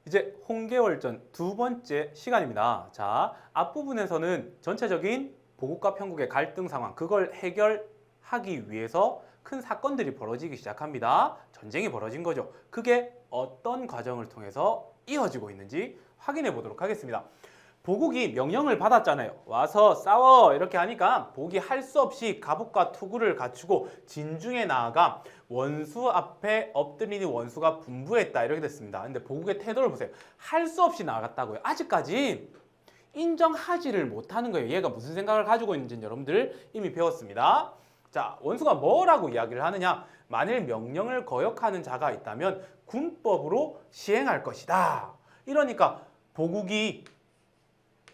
이제 홍계월전 두 번째 시간입니다. 자, 앞부분에서는 전체적인 보국과 편국의 갈등 상황, 그걸 해결하기 위해서 큰 사건들이 벌어지기 시작합니다. 전쟁이 벌어진 거죠. 그게 어떤 과정을 통해서 이어지고 있는지 확인해 보도록 하겠습니다. 보국이 명령을 받았잖아요. 와서 싸워 이렇게 하니까 보국이 할 수 없이 갑옷과 투구를 갖추고 진중에 나아가 원수 앞에 엎드리니 원수가 분부했다 이렇게 됐습니다. 근데 보국의 태도를 보세요. 할 수 없이 나아갔다고요. 아직까지 인정하지를 못하는 거예요. 얘가 무슨 생각을 가지고 있는지는 여러분들 이미 배웠습니다. 자, 원수가 뭐라고 이야기를 하느냐? 만일 명령을 거역하는 자가 있다면 군법으로 시행할 것이다. 이러니까 보국이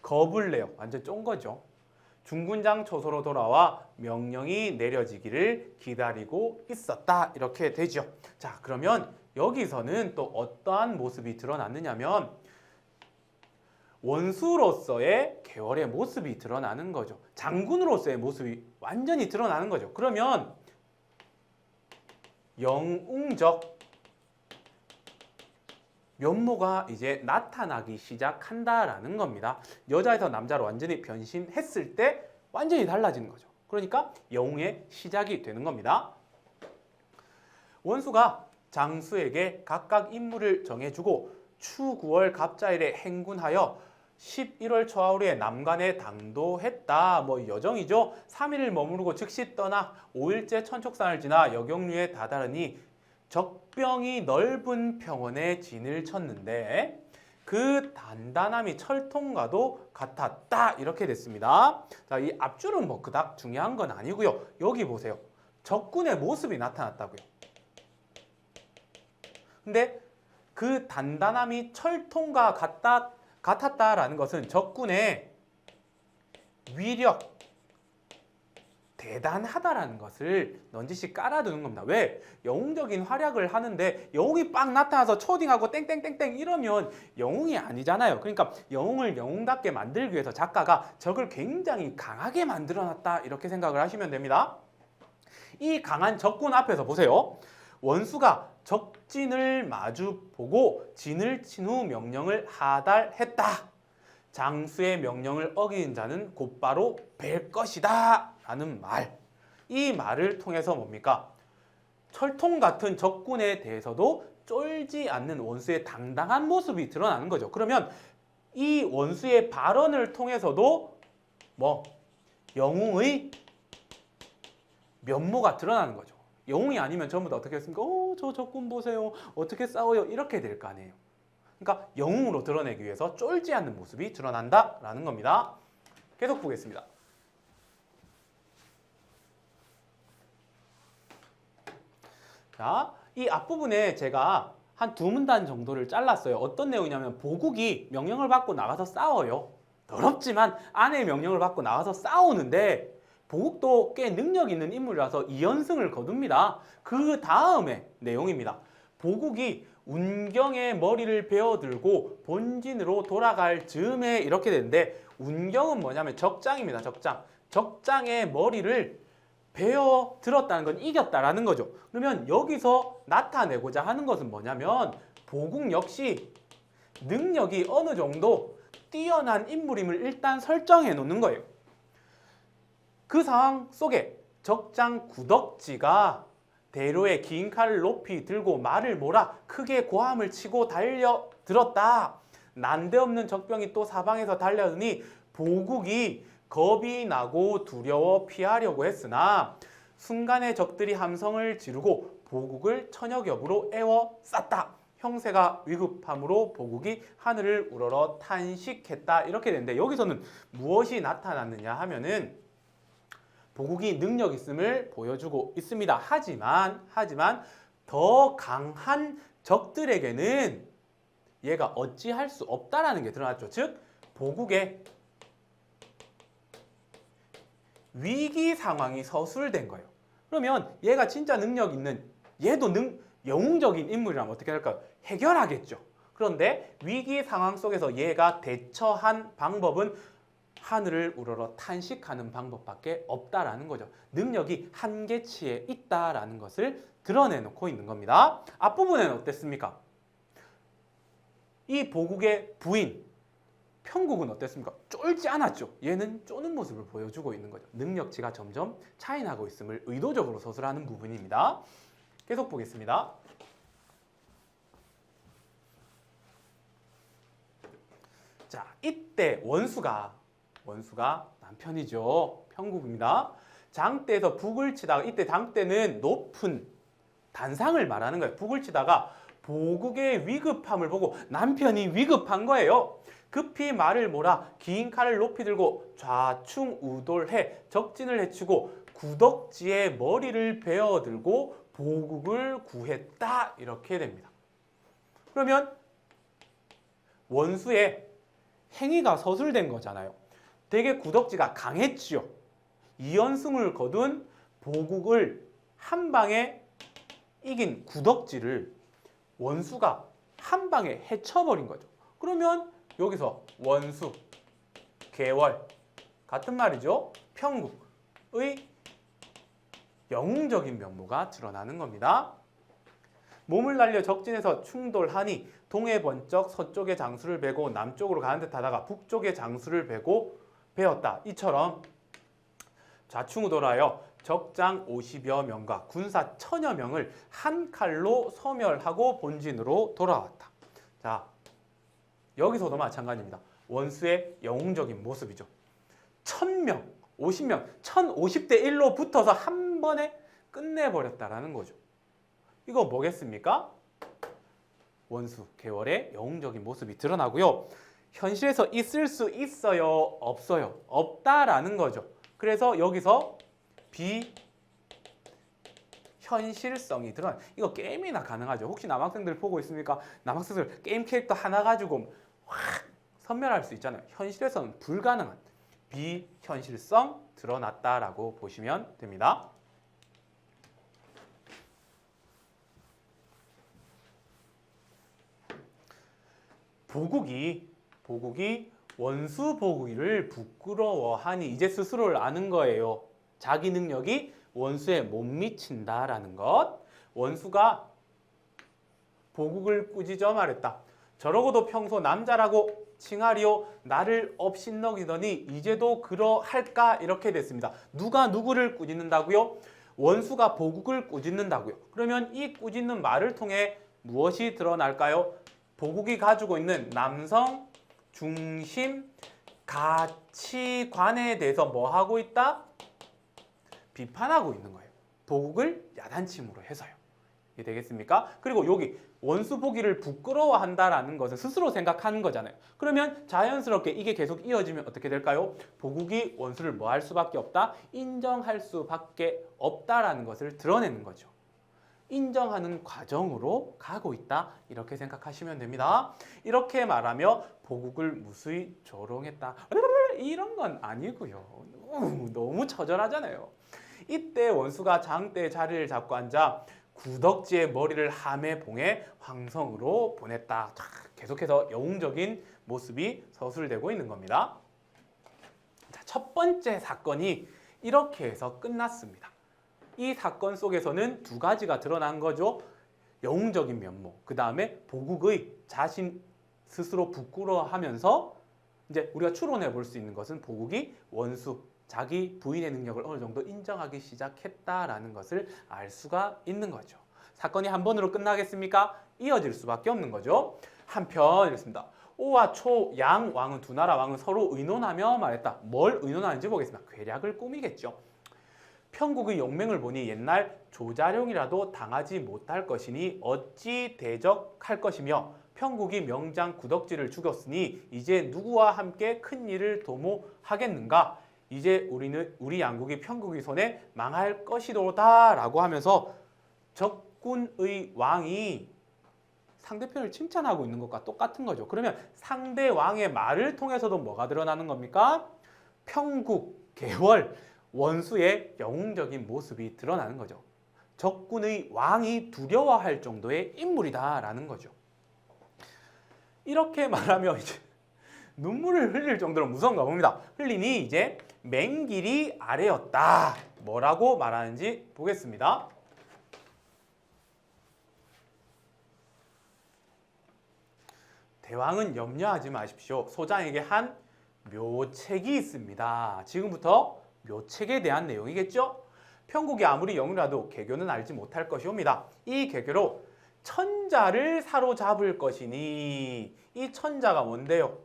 겁을 내요. 완전 쫀 거죠. 중군장 초소로 돌아와 명령이 내려지기를 기다리고 있었다. 이렇게 되죠. 자, 그러면 여기서는 또 어떠한 모습이 드러났느냐면 원수로서의 계월의 모습이 드러나는 거죠. 장군으로서의 모습이 완전히 드러나는 거죠. 그러면 영웅적 면모가 이제 나타나기 시작한다라는 겁니다. 여자에서 남자로 완전히 변신했을 때 완전히 달라지는 거죠. 그러니까 영웅의 시작이 되는 겁니다. 원수가 장수에게 각각 임무를 정해주고 추 9월 갑자일에 행군하여 11월 초하루에 남간에 당도했다. 뭐 여정이죠. 3일을 머무르고 즉시 떠나 5일째 천촉산을 지나 여경류에 다다르니 적병이 넓은 평원에 진을 쳤는데 그 단단함이 철통과도 같았다. 이렇게 됐습니다. 자, 이 앞줄은 뭐 그닥 중요한 건 아니고요. 여기 보세요. 적군의 모습이 나타났다고요. 근데 그 단단함이 철통과 같았다라는 것은 적군의 위력, 대단하다라는 것을 넌지시 깔아두는 겁니다. 왜? 영웅적인 활약을 하는데 영웅이 빡 나타나서 초딩하고 땡땡땡땡 이러면 영웅이 아니잖아요. 그러니까 영웅을 영웅답게 만들기 위해서 작가가 적을 굉장히 강하게 만들어놨다 이렇게 생각을 하시면 됩니다. 이 강한 적군 앞에서 보세요. 원수가 적진을 마주보고 진을 친 후 명령을 하달했다. 장수의 명령을 어기는 자는 곧바로 뵐 것이다 라는 말. 이 말을 통해서 뭡니까? 철통 같은 적군에 대해서도 쫄지 않는 원수의 당당한 모습이 드러나는 거죠. 그러면 이 원수의 발언을 통해서도 뭐 영웅의 면모가 드러나는 거죠. 영웅이 아니면 전부 다 어떻게 했습니까? 저 적군 보세요. 어떻게 싸워요? 이렇게 될 거 아니에요. 그러니까 영웅으로 드러내기 위해서 쫄지 않는 모습이 드러난다라는 겁니다. 계속 보겠습니다. 자, 이 앞부분에 제가 한 두 문단 정도를 잘랐어요. 어떤 내용이냐면 보국이 명령을 받고 나가서 싸워요. 더럽지만 아내의 명령을 받고 나가서 싸우는데 보국도 꽤 능력 있는 인물이라서 2연승을 거둡니다. 그 다음에 내용입니다. 보국이 운경의 머리를 베어들고 본진으로 돌아갈 즈음에 이렇게 되는데 운경은 뭐냐면 적장입니다. 적장. 적장의 머리를 베어 들었다는 건 이겼다라는 거죠. 그러면 여기서 나타내고자 하는 것은 뭐냐면 보국 역시 능력이 어느 정도 뛰어난 인물임을 일단 설정해 놓는 거예요. 그 상황 속에 적장 구덕지가 대로에 긴 칼을 높이 들고 말을 몰아 크게 고함을 치고 달려들었다. 난데없는 적병이 또 사방에서 달려드니 보국이 겁이 나고 두려워 피하려고 했으나 순간에 적들이 함성을 지르고 보국을 천여겹으로 에워쌌다. 형세가 위급함으로 보국이 하늘을 우러러 탄식했다. 이렇게 되는데 여기서는 무엇이 나타났느냐 하면은 보국이 능력 있음을 보여주고 있습니다. 하지만 더 강한 적들에게는 얘가 어찌할 수 없다라는 게 드러났죠. 즉 보국의 위기 상황이 서술된 거예요. 그러면 얘가 진짜 능력 있는 얘도 영웅적인 인물이라면 어떻게 할까요? 해결하겠죠. 그런데 위기 상황 속에서 얘가 대처한 방법은 하늘을 우러러 탄식하는 방법밖에 없다라는 거죠. 능력이 한계치에 있다라는 것을 드러내놓고 있는 겁니다. 앞부분에는 어땠습니까? 이 보국의 부인 평국은 어땠습니까? 쫄지 않았죠. 얘는 쪼는 모습을 보여주고 있는 거죠. 능력치가 점점 차이나고 있음을 의도적으로 서술하는 부분입니다. 계속 보겠습니다. 자, 이때 원수가 남편이죠. 평국입니다. 장대에서 북을 치다가, 이때 장대는 높은 단상을 말하는 거예요. 북을 치다가 보국의 위급함을 보고 남편이 위급한 거예요. 급히 말을 몰아 긴 칼을 높이 들고 좌충우돌해 적진을 해치고 구덕지에 머리를 베어들고 보국을 구했다. 이렇게 됩니다. 그러면 원수의 행위가 서술된 거잖아요. 되게 구덕지가 강했지요. 2연승을 거둔 보국을 한 방에 이긴 구덕지를 원수가 한 방에 해쳐버린 거죠. 그러면 여기서 원수, 계월 같은 말이죠. 평국의 영웅적인 면모가 드러나는 겁니다. 몸을 날려 적진에서 충돌하니 동해 번쩍 서쪽의 장수를 베고 남쪽으로 가는 듯 하다가 북쪽의 장수를 베었다. 이처럼 좌충우돌하여 적장 50여 명과 군사 1000여 명을 한 칼로 소멸하고 본진으로 돌아왔다. 자, 여기서도 마찬가지입니다. 원수의 영웅적인 모습이죠. 1000명, 50명, 1050대 1로 붙어서 한 번에 끝내버렸다라는 거죠. 이거 뭐겠습니까? 원수, 계월의 영웅적인 모습이 드러나고요. 현실에서 있을 수 있어요? 없어요? 없다라는 거죠. 그래서 여기서 비현실성이 드러나. 이거 게임이나 가능하죠. 혹시 남학생들 보고 있습니까? 남학생들 게임 캐릭터 하나 가지고 확 선멸할 수 있잖아요. 현실에서는 불가능한 비현실성 드러났다라고 보시면 됩니다. 보국이 원수 보국이를 부끄러워하니 이제 스스로를 아는 거예요. 자기 능력이 원수에 못 미친다라는 것. 원수가 보국을 꾸짖어 말했다. 저러고도 평소 남자라고 칭하리오 나를 업신너기더니 이제도 그러할까 이렇게 됐습니다. 누가 누구를 꾸짖는다고요? 원수가 보국을 꾸짖는다고요. 그러면 이 꾸짖는 말을 통해 무엇이 드러날까요? 보국이 가지고 있는 남성 중심 가치관에 대해서 뭐 하고 있다? 비판하고 있는 거예요. 보국을 야단침으로 해서요. 이게 되겠습니까? 그리고 여기 원수 보기를 부끄러워한다라는 것은 스스로 생각하는 거잖아요. 그러면 자연스럽게 이게 계속 이어지면 어떻게 될까요? 보국이 원수를 뭐 할 수밖에 없다? 인정할 수밖에 없다라는 것을 드러내는 거죠. 인정하는 과정으로 가고 있다. 이렇게 생각하시면 됩니다. 이렇게 말하며 보국을 무수히 조롱했다. 이런 건 아니고요. 너무 처절하잖아요. 이때 원수가 장대의 자리를 잡고 앉아 구덕지의 머리를 함에 봉해 황성으로 보냈다. 계속해서 영웅적인 모습이 서술되고 있는 겁니다. 자, 첫 번째 사건이 이렇게 해서 끝났습니다. 이 사건 속에서는 두 가지가 드러난 거죠. 영웅적인 면모, 그 다음에 보국의 자신 스스로 부끄러워하면서 이제 우리가 추론해 볼 수 있는 것은 보국이 원수, 자기 부인의 능력을 어느 정도 인정하기 시작했다라는 것을 알 수가 있는 거죠. 사건이 한 번으로 끝나겠습니까? 이어질 수밖에 없는 거죠. 한편 이렇습니다. 오와 초, 양 왕은 두 나라 왕은 서로 의논하며 말했다. 뭘 의논하는지 보겠습니다. 괴략을 꾸미겠죠. 평국의 용맹을 보니 옛날 조자룡이라도 당하지 못할 것이니 어찌 대적할 것이며 평국이 명장 구덕지를 죽였으니 이제 누구와 함께 큰 일을 도모하겠는가? 이제 우리 양국이 평국의 손에 망할 것이도다 라고 하면서 적군의 왕이 상대편을 칭찬하고 있는 것과 똑같은 거죠. 그러면 상대 왕의 말을 통해서도 뭐가 드러나는 겁니까? 평국, 계월, 원수의 영웅적인 모습이 드러나는 거죠. 적군의 왕이 두려워할 정도의 인물이다라는 거죠. 이렇게 말하면 이제 눈물을 흘릴 정도로 무서운가 봅니다. 흘리니 이제 맹길이 아래였다. 뭐라고 말하는지 보겠습니다. 대왕은 염려하지 마십시오. 소장에게 한 묘책이 있습니다. 지금부터 묘책에 대한 내용이겠죠? 편국이 아무리 영이라도 개교는 알지 못할 것이옵니다. 이 개교로 천자를 사로잡을 것이니, 이 천자가 뭔데요?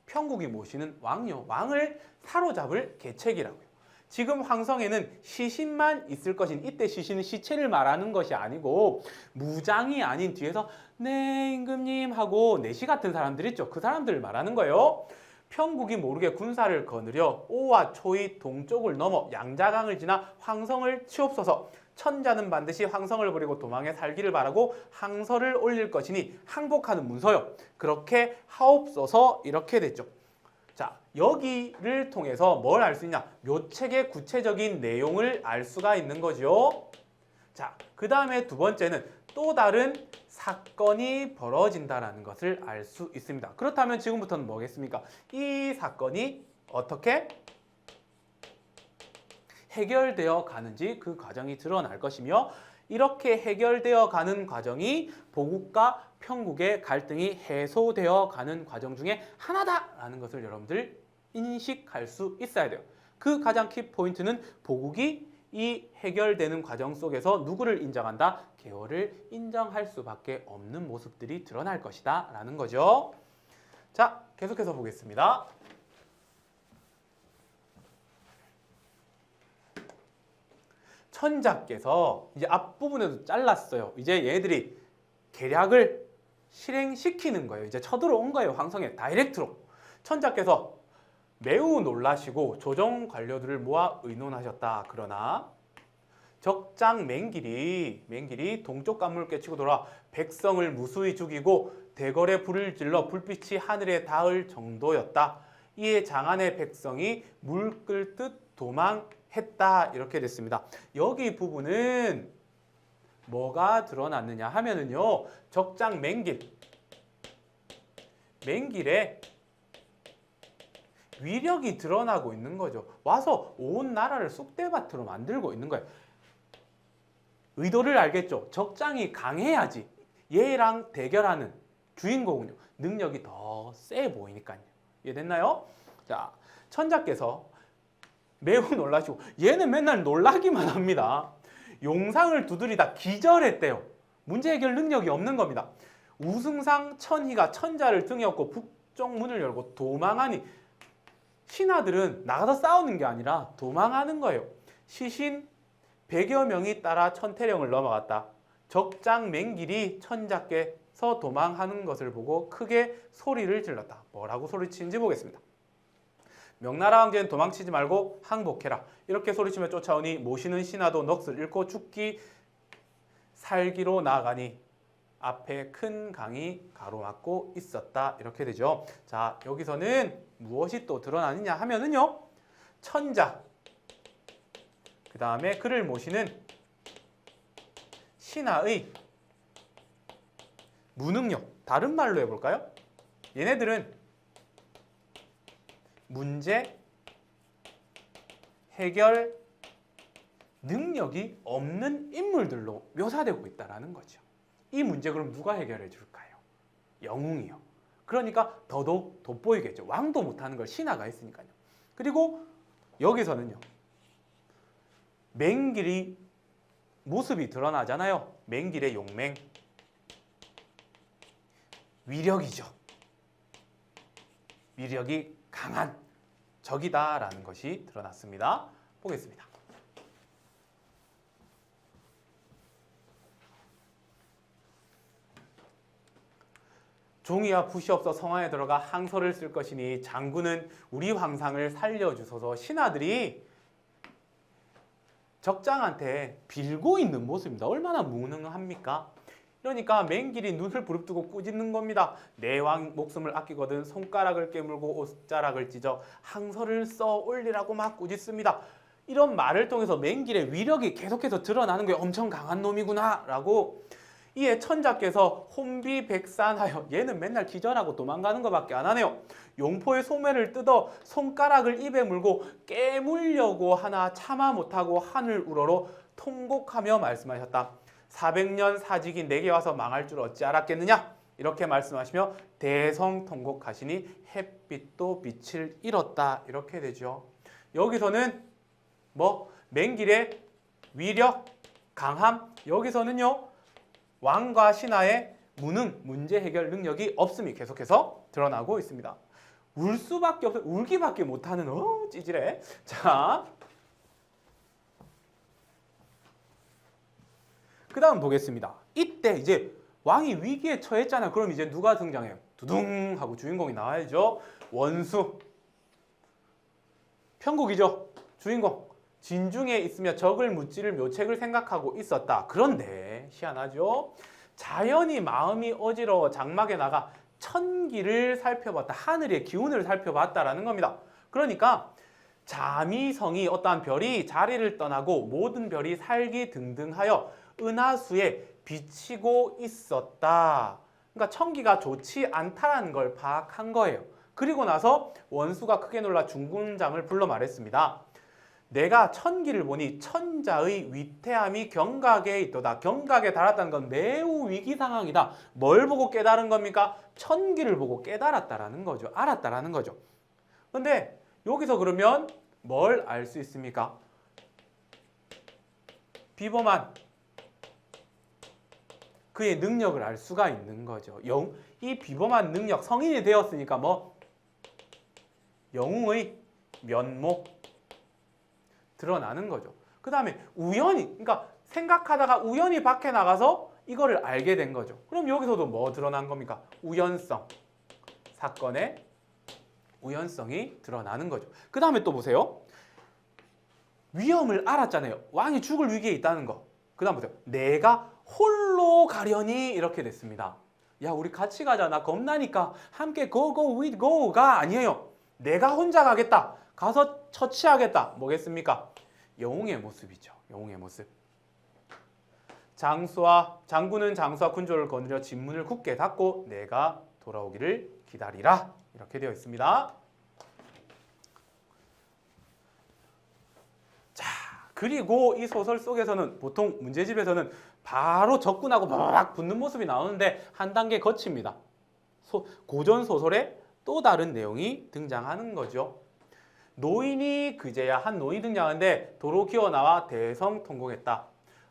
편국이 모시는 왕요. 왕을 사로잡을 계책이라고요. 지금 황성에는 시신만 있을 것인, 이때 시신은 시체를 말하는 것이 아니고 무장이 아닌 뒤에서 네 임금님 하고 내시 같은 사람들 있죠. 그 사람들을 말하는 거예요. 편국이 모르게 군사를 거느려 오와 초이 동쪽을 넘어 양자강을 지나 황성을 치옵소서. 천자는 반드시 황성을 버리고 도망해 살기를 바라고 항서를 올릴 것이니 항복하는 문서요. 그렇게 하옵소서. 이렇게 됐죠. 자, 여기를 통해서 뭘 알 수 있냐? 묘책의 구체적인 내용을 알 수가 있는 거죠. 자, 그 다음에 두 번째는 또 다른 사건이 벌어진다는 것을 알 수 있습니다. 그렇다면 지금부터는 뭐겠습니까? 이 사건이 어떻게 해결되어 가는지 그 과정이 드러날 것이며, 이렇게 해결되어 가는 과정이 보국과 편국의 갈등이 해소되어 가는 과정 중에 하나다라는 것을 여러분들 인식할 수 있어야 돼요. 그 가장 키포인트는 보국이 이 해결되는 과정 속에서 누구를 인정한다? 개월을 인정할 수밖에 없는 모습들이 드러날 것이다 라는 거죠. 자, 계속해서 보겠습니다. 천자께서 이제 앞부분에도 잘랐어요. 이제 얘들이 계략을 실행시키는 거예요. 이제 쳐들어온 거예요. 황성에 다이렉트로. 천자께서 매우 놀라시고 조정 관료들을 모아 의논하셨다. 그러나 적장 맹길이 동쪽 관문을 깨치고 돌아 백성을 무수히 죽이고 대궐에 불을 질러 불빛이 하늘에 닿을 정도였다. 이에 장안의 백성이 물 끓듯 도망했다. 이렇게 됐습니다. 여기 부분은 뭐가 드러났느냐 하면은요, 적장 맹길에 위력이 드러나고 있는 거죠. 와서 온 나라를 쑥대밭으로 만들고 있는 거예요. 의도를 알겠죠? 적장이 강해야지 얘랑 대결하는 주인공은요, 능력이 더 세 보이니까요. 이해됐나요? 자, 천자께서 매우 놀라시고, 얘는 맨날 놀라기만 합니다. 용상을 두드리다 기절했대요. 문제 해결 능력이 없는 겁니다. 우승상 천희가 천자를 등에 업고 북쪽 문을 열고 도망하니, 신하들은 나가서 싸우는 게 아니라 도망하는 거예요. 시신 100여 명이 따라 천태령을 넘어갔다. 적장 맹길이 천자께서 도망하는 것을 보고 크게 소리를 질렀다. 뭐라고 소리치는지 보겠습니다. 명나라 황제는 도망치지 말고 항복해라. 이렇게 소리치며 쫓아오니 모시는 신하도 넋을 잃고 죽기 살기로 나아가니 앞에 큰 강이 가로막고 있었다. 이렇게 되죠. 자, 여기서는 무엇이 또 드러나느냐 하면은요, 천자, 그 다음에 그를 모시는 신하의 무능력, 다른 말로 해볼까요? 얘네들은 문제 해결 능력이 없는 인물들로 묘사되고 있다는 거죠. 이 문제 그럼 누가 해결해 줄까요? 영웅이요. 그러니까 더더욱 돋보이겠죠. 왕도 못하는 걸 신하가 했으니까요. 그리고 여기서는요, 맹길이 모습이 드러나잖아요. 맹길의 용맹, 위력이죠. 위력이 강한 적이다라는 것이 드러났습니다. 보겠습니다. 종이와 붓이 없어 성안에 들어가 항서를 쓸 것이니 장군은 우리 황상을 살려주소서. 신하들이 적장한테 빌고 있는 모습입니다. 얼마나 무능합니까? 그러니까 맹길이 눈을 부릅뜨고 꾸짖는 겁니다. 내 왕 목숨을 아끼거든 손가락을 깨물고 옷자락을 찢어 항서를 써 올리라고 막 꾸짖습니다. 이런 말을 통해서 맹길의 위력이 계속해서 드러나는 거예요. 엄청 강한 놈이구나 라고. 이에 천자께서 혼비백산하여, 얘는 맨날 기절하고 도망가는 것밖에 안 하네요. 용포의 소매를 뜯어 손가락을 입에 물고 깨물려고 하나 참아 못하고 하늘 우러러 통곡하며 말씀하셨다. 400년 사직이 내게 와서 망할 줄 어찌 알았겠느냐? 이렇게 말씀하시며 대성통곡하시니 햇빛도 빛을 잃었다. 이렇게 되죠. 여기서는 뭐 맹길의 위력, 강함, 여기서는요 왕과 신하의 무능, 문제 해결 능력이 없음이 계속해서 드러나고 있습니다. 울 수밖에 없어요. 울기밖에 못하는 찌질해. 자, 그 다음 보겠습니다. 이때 이제 왕이 위기에 처했잖아요. 그럼 이제 누가 등장해요? 두둥 하고 주인공이 나와야죠. 원수. 편국이죠. 주인공. 진중에 있으며 적을 무찌를 묘책을 생각하고 있었다. 그런데 희한하죠. 자연히 마음이 어지러워 장막에 나가 천기를 살펴봤다. 하늘의 기운을 살펴봤다라는 겁니다. 그러니까 자미성이 어떠한 별이 자리를 떠나고 모든 별이 살기 등등하여 은하수에 비치고 있었다. 그러니까 천기가 좋지 않다라는 걸 파악한 거예요. 그리고 나서 원수가 크게 놀라 중군장을 불러 말했습니다. 내가 천기를 보니 천자의 위태함이 경각에 있도다. 경각에 달았다는 건 매우 위기 상황이다. 뭘 보고 깨달은 겁니까? 천기를 보고 깨달았다라는 거죠. 알았다라는 거죠. 근데 여기서 그러면 뭘 알 수 있습니까? 비범한 그의 능력을 알 수가 있는 거죠. 이 비범한 능력, 성인이 되었으니까 뭐 영웅의 면목 드러나는 거죠. 그 다음에 우연히, 그러니까 생각하다가 우연히 밖에 나가서 이거를 알게 된 거죠. 그럼 여기서도 뭐 드러난 겁니까? 우연성. 사건의 우연성이 드러나는 거죠. 그 다음에 또 보세요. 위험을 알았잖아요. 왕이 죽을 위기에 있다는 거. 그 다음 보세요. 내가 홀로 가려니 이렇게 됐습니다. 야, 우리 같이 가자. 나 겁나니까 함께 go go with go가 아니에요. 내가 혼자 가겠다. 가서 처치하겠다. 뭐겠습니까? 영웅의 모습이죠. 영웅의 모습. 장군은 장수와 군조를 거느려 진문을 굳게 닫고 내가 돌아오기를 기다리라. 이렇게 되어 있습니다. 자, 그리고 이 소설 속에서는 보통 문제집에서는 바로 적군하고 막 붙는 모습이 나오는데 한 단계 거칩니다. 고전 소설에 또 다른 내용이 등장하는 거죠. 노인이 그제야 한 노인이 등장하는데 도로 기어 나와 대성통곡했다.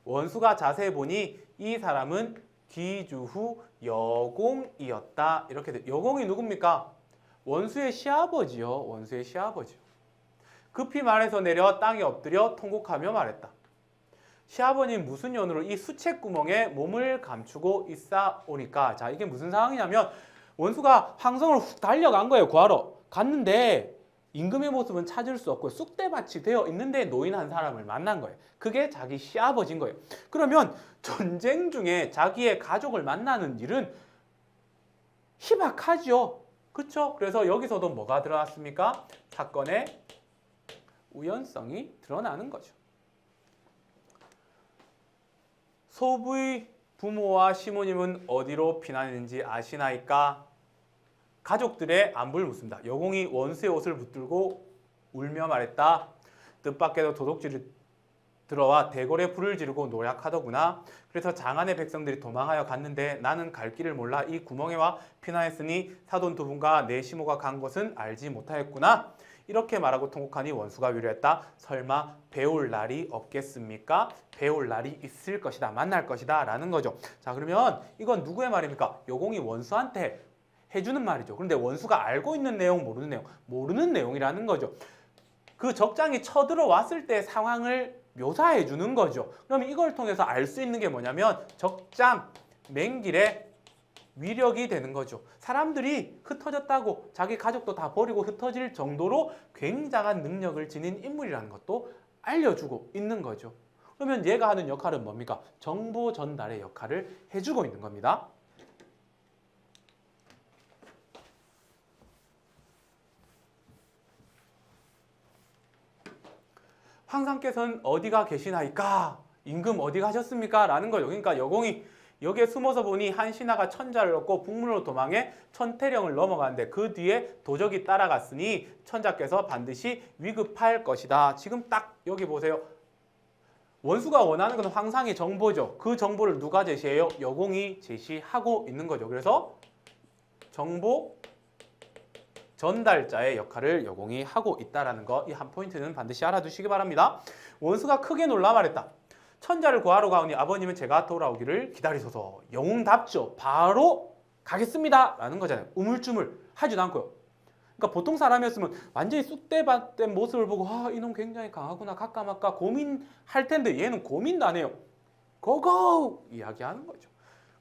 원수가 자세히 보니 이 사람은 귀주후 여공이었다. 이렇게 돼. 여공이 누굽니까? 원수의 시아버지요. 원수의 시아버지요. 급히 말해서 내려 땅에 엎드려 통곡하며 말했다. 시아버님 무슨 연으로 이 수채구멍에 몸을 감추고 있사오니까. 자, 이게 무슨 상황이냐면 원수가 황성을 훅 달려간 거예요. 구하러. 갔는데 임금의 모습은 찾을 수 없고 쑥대밭이 되어 있는데 노인 한 사람을 만난 거예요. 그게 자기 시아버지인 거예요. 그러면 전쟁 중에 자기의 가족을 만나는 일은 희박하죠. 그렇죠? 그래서 여기서도 뭐가 드러났습니까? 사건의 우연성이 드러나는 거죠. 소부의 부모와 시모님은 어디로 피난했는지 아시나이까? 가족들의 안부를 묻습니다. 여공이 원수의 옷을 붙들고 울며 말했다. 뜻밖에도 도둑질이 들어와 대궐에 불을 지르고 노략하더구나. 그래서 장안의 백성들이 도망하여 갔는데 나는 갈 길을 몰라 이 구멍에 와 피난했으니 사돈 두 분과 내 시모가 간 곳은 알지 못하였구나. 이렇게 말하고 통곡하니 원수가 위로했다. 설마 배울 날이 없겠습니까? 배울 날이 있을 것이다. 만날 것이다. 라는 거죠. 자, 그러면 이건 누구의 말입니까? 여공이 원수한테 해주는 말이죠. 그런데 원수가 알고 있는 내용, 모르는 내용, 모르는 내용이라는 거죠. 그 적장이 쳐들어왔을 때 상황을 묘사해 주는 거죠. 그러면 이걸 통해서 알 수 있는 게 뭐냐면 적장, 맹길의 위력이 되는 거죠. 사람들이 흩어졌다고 자기 가족도 다 버리고 흩어질 정도로 굉장한 능력을 지닌 인물이라는 것도 알려주고 있는 거죠. 그러면 얘가 하는 역할은 뭡니까? 정보 전달의 역할을 해주고 있는 겁니다. 황상께서는 어디가 계시나이까? 임금 어디 가셨습니까? 라는 거죠. 그러니까 여공이 여기에 숨어서 보니 한 신하가 천자를 얻고 북문으로 도망해 천태령을 넘어가는데 그 뒤에 도적이 따라갔으니 천자께서 반드시 위급할 것이다. 지금 딱 여기 보세요. 원수가 원하는 건 황상의 정보죠. 그 정보를 누가 제시해요? 여공이 제시하고 있는 거죠. 그래서 정보 전달자의 역할을 여공이 하고 있다는 거, 이 한 포인트는 반드시 알아두시기 바랍니다. 원수가 크게 놀라 말했다. 천자를 구하러 가오니 아버님은 제가 돌아오기를 기다리소서. 영웅답죠. 바로 가겠습니다 라는 거잖아요. 우물쭈물 하지도 않고요. 그러니까 보통 사람이었으면 완전히 쑥대밭된 모습을 보고 이놈 굉장히 강하구나 갈까 말까 고민할 텐데 얘는 고민도 안 해요. 고고! 이야기하는 거죠.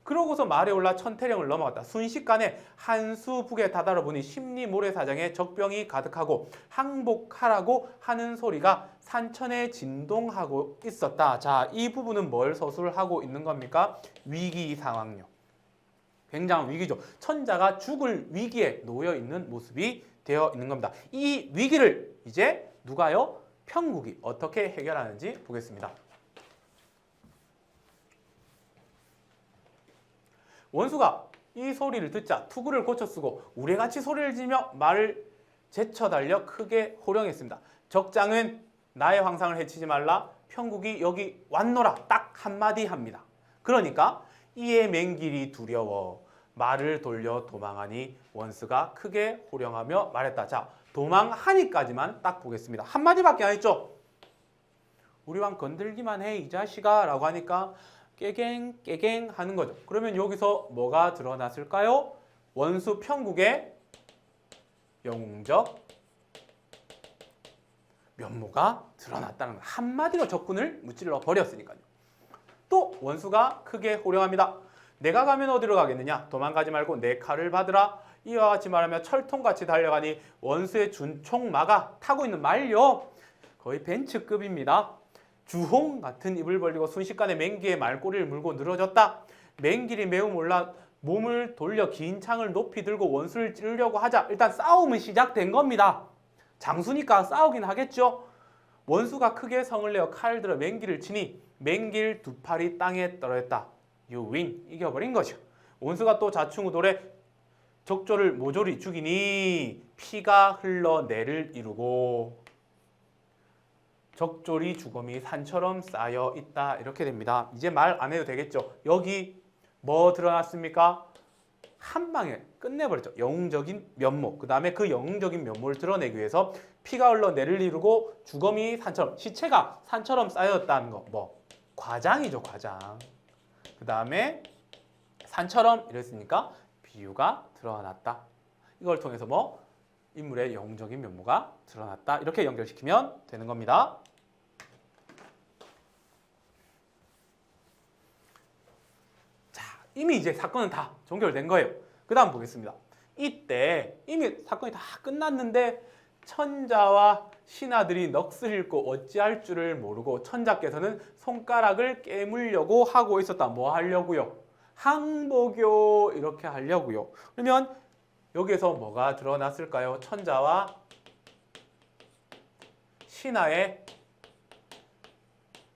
그러고서 말에 올라 천태령을 넘어갔다. 순식간에 한수북에 다다르보니 심리 모래사장에 적병이 가득하고 항복하라고 하는 소리가 산천에 진동하고 있었다. 자, 이 부분은 뭘 서술하고 있는 겁니까? 위기 상황요. 굉장한 위기죠. 천자가 죽을 위기에 놓여 있는 모습이 되어 있는 겁니다. 이 위기를 이제 누가요? 평국이 어떻게 해결하는지 보겠습니다. 원수가 이 소리를 듣자 투구를 고쳐 쓰고 우레같이 소리를 지며 말을 제쳐 달려 크게 호령했습니다. 적장은 나의 황상을 해치지 말라. 평국이 여기 왔노라. 딱 한마디 합니다. 그러니까 이에 맹길이 두려워 말을 돌려 도망하니 원수가 크게 호령하며 말했다. 자, 도망하니까지만 딱 보겠습니다. 한마디밖에 안 했죠. 우리 왕 건들기만 해 이 자식아 라고 하니까 깨갱 깨갱 하는 거죠. 그러면 여기서 뭐가 드러났을까요? 원수 평국의 영웅적 면모가 드러났다는 거. 한마디로 적군을 무찔러 버렸으니까요. 또 원수가 크게 호령합니다. 내가 가면 어디로 가겠느냐? 도망가지 말고 내 칼을 받으라. 이와 같이 말하며 철통같이 달려가니 원수의 준총마가 타고 있는 말요. 거의 벤츠급입니다. 주홍 같은 입을 벌리고 순식간에 맹기의 말꼬리를 물고 늘어졌다. 맹길이 매우 몰라 몸을 돌려 긴 창을 높이 들고 원수를 찌르려고 하자 일단 싸움은 시작된 겁니다. 장수니까 싸우긴 하겠죠. 원수가 크게 성을 내어 칼을 들어 맹길을 치니 맹길 두 팔이 땅에 떨어졌다. 유윈 이겨버린 거죠. 원수가 또 자충우돌에 적조를 모조리 죽이니 피가 흘러 내를 이루고 적조리 죽음이 산처럼 쌓여 있다. 이렇게 됩니다. 이제 말 안 해도 되겠죠. 여기 뭐 드러났습니까? 한 방에 끝내버렸죠. 영웅적인 면모. 그 다음에 그 영웅적인 면모를 드러내기 위해서 피가 흘러 내를 이루고 죽음이 산처럼, 시체가 산처럼 쌓여있다는 거. 뭐 과장이죠. 과장. 그 다음에 산처럼 이랬으니까 비유가 드러났다. 이걸 통해서 뭐 인물의 영웅적인 면모가 드러났다. 이렇게 연결시키면 되는 겁니다. 자, 이미 이제 사건은 다 종결된 거예요. 그 다음 보겠습니다. 이때 이미 사건이 다 끝났는데 천자와 신하들이 넋을 잃고 어찌할 줄을 모르고 천자께서는 손가락을 깨물려고 하고 있었다. 뭐 하려고요? 항복요 이렇게 하려고요. 그러면 여기에서 뭐가 드러났을까요? 천자와 신하의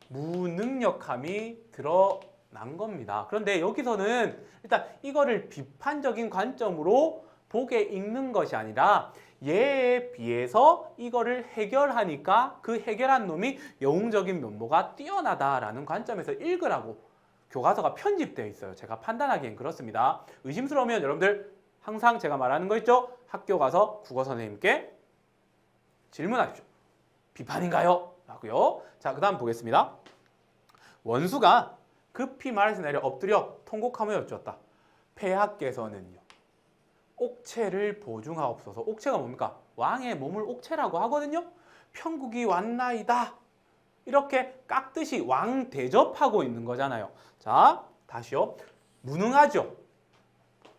무능력함이 드러난 겁니다. 그런데 여기서는 일단 이거를 비판적인 관점으로 보게 읽는 것이 아니라 얘에 비해서 이거를 해결하니까 그 해결한 놈이 영웅적인 면모가 뛰어나다라는 관점에서 읽으라고 교과서가 편집되어 있어요. 제가 판단하기엔 그렇습니다. 의심스러우면 여러분들 항상 제가 말하는 거 있죠? 학교 가서 국어 선생님께 질문하십시오. 비판인가요? 라고요. 자, 그 다음 보겠습니다. 원수가 급히 말에서 내려 엎드려 통곡하며 여쭈었다. 폐하께서는요. 옥체를 보증하옵소서. 옥체가 뭡니까? 왕의 몸을 옥체라고 하거든요. 평국이 왔나이다. 이렇게 깍듯이 왕 대접하고 있는 거잖아요. 자, 다시요. 무능하죠.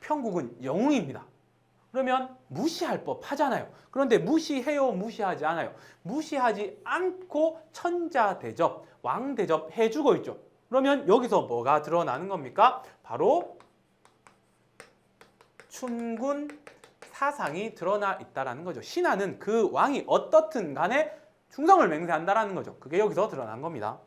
평국은 영웅입니다. 그러면 무시할 법 하잖아요. 그런데 무시해요? 무시하지 않아요? 무시하지 않고 천자 대접, 왕 대접 해주고 있죠. 그러면 여기서 뭐가 드러나는 겁니까? 바로 춘군 사상이 드러나 있다는 거죠. 신하는 그 왕이 어떻든 간에 충성을 맹세한다는 거죠. 그게 여기서 드러난 겁니다.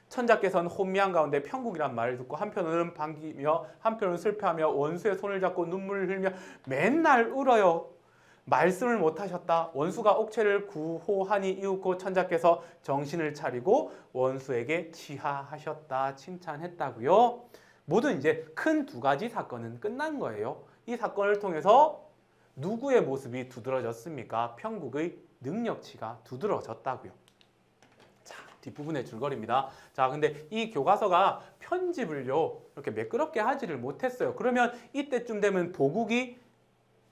천자께서는 혼미한 가운데 평국이란 말을 듣고 한편으로는 반기며 한편으로는 슬퍼하며 원수의 손을 잡고 눈물을 흘며 맨날 울어요. 말씀을 못하셨다. 원수가 옥체를 구호하니 이윽고 천자께서 정신을 차리고 원수에게 치하하셨다. 칭찬했다고요. 모든 이제 큰 두 가지 사건은 끝난 거예요. 이 사건을 통해서 누구의 모습이 두드러졌습니까? 평국의 능력치가 두드러졌다고요. 자, 뒷부분의 줄거리입니다. 자, 근데 이 교과서가 편집을요 이렇게 매끄럽게 하지를 못했어요. 그러면 이때쯤 되면 보국이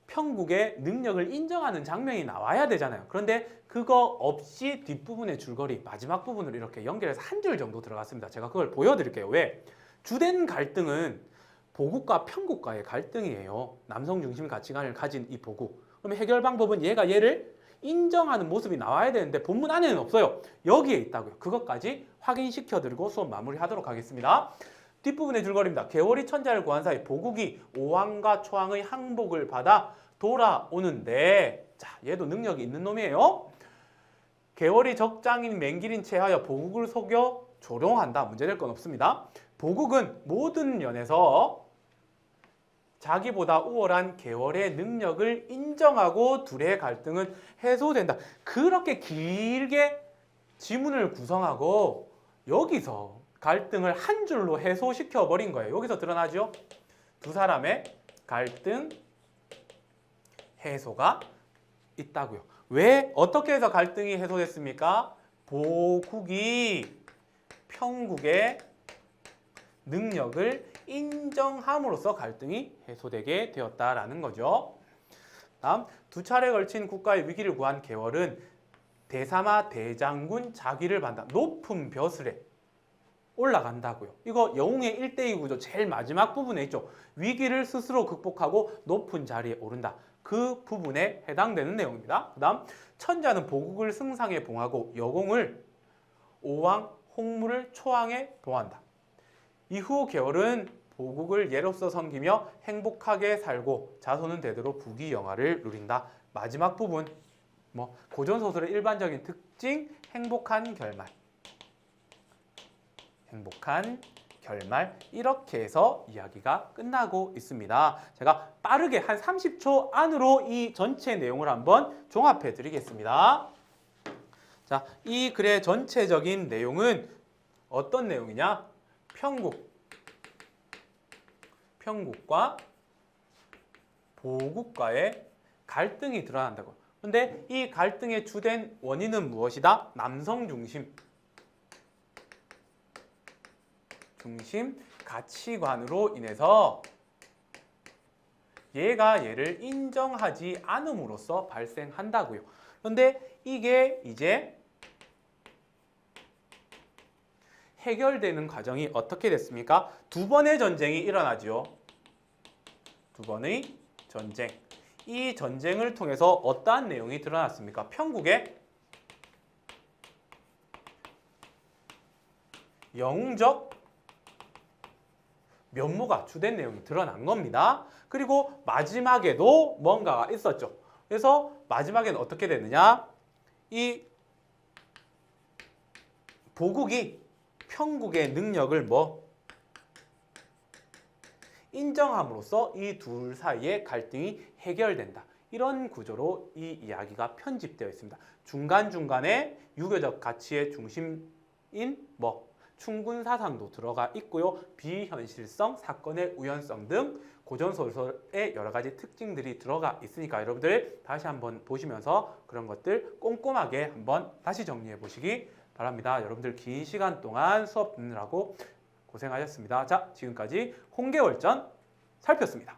평국의 능력을 인정하는 장면이 나와야 되잖아요. 그런데 그거 없이 뒷부분의 줄거리 마지막 부분을 이렇게 연결해서 한 줄 정도 들어갔습니다. 제가 그걸 보여드릴게요. 왜? 주된 갈등은 보국과 평국과의 갈등이에요. 남성 중심 가치관을 가진 이 보국. 그러면 해결 방법은 얘가 얘를 인정하는 모습이 나와야 되는데 본문 안에는 없어요. 여기에 있다고요. 그것까지 확인시켜드리고 수업 마무리하도록 하겠습니다. 뒷부분의 줄거리입니다. 개월이 천자를 구한 사이 보국이 오왕과 초왕의 항복을 받아 돌아오는데, 자, 얘도 능력이 있는 놈이에요. 개월이 적장인 맹길인 체하여 보국을 속여 조롱한다. 문제될 건 없습니다. 보국은 모든 면에서 자기보다 우월한 개월의 능력을 인정하고 둘의 갈등은 해소된다. 그렇게 길게 지문을 구성하고 여기서 갈등을 한 줄로 해소시켜 버린 거예요. 여기서 드러나죠? 두 사람의 갈등 해소가 있다고요. 왜? 어떻게 해서 갈등이 해소됐습니까? 보국이 평국의 능력을 인정함으로써 갈등이 해소되게 되었다라는 거죠. 다음, 두 차례 걸친 국가의 위기를 구한 개월은 대사마 대장군 자기를 받는다. 높은 벼슬에 올라간다고요. 이거 영웅의 1대2 구조 제일 마지막 부분에 있죠. 위기를 스스로 극복하고 높은 자리에 오른다. 그 부분에 해당되는 내용입니다. 그 다음, 천자는 보국을 승상에 봉하고 여공을 오왕, 홍무를 초왕에 봉한다. 이후 개월은 보국을 예로서 섬기며 행복하게 살고 자손은 대대로 부귀영화를 누린다. 마지막 부분, 고전소설의 일반적인 특징, 행복한 결말. 행복한 결말, 이렇게 해서 이야기가 끝나고 있습니다. 제가 빠르게 한 30초 안으로 이 전체 내용을 한번 종합해 드리겠습니다. 자, 이 글의 전체적인 내용은 어떤 내용이냐? 평국과 보국과의 갈등이 드러난다고. 그런데 이 갈등의 주된 원인은 무엇이다? 남성 중심 가치관으로 인해서 얘가 얘를 인정하지 않음으로써 발생한다고요. 그런데 이게 이제 해결되는 과정이 어떻게 됐습니까? 두 번의 전쟁이 일어나죠. 두 번의 전쟁. 이 전쟁을 통해서 어떠한 내용이 드러났습니까? 평국의 영웅적 면모가 주된 내용이 드러난 겁니다. 그리고 마지막에도 뭔가가 있었죠. 그래서 마지막에는 어떻게 되느냐? 이 보국이 평국의 능력을 인정함으로써 이 둘 사이의 갈등이 해결된다. 이런 구조로 이 이야기가 편집되어 있습니다. 중간중간에 유교적 가치의 중심인 충군 사상도 들어가 있고요. 비현실성, 사건의 우연성 등 고전소설의 여러 가지 특징들이 들어가 있으니까 여러분들 다시 한번 보시면서 그런 것들 꼼꼼하게 한번 다시 정리해 보시기 바랍니다. 여러분들 긴 시간 동안 수업 듣느라고 고생하셨습니다. 자, 지금까지 홍계월전 살폈습니다.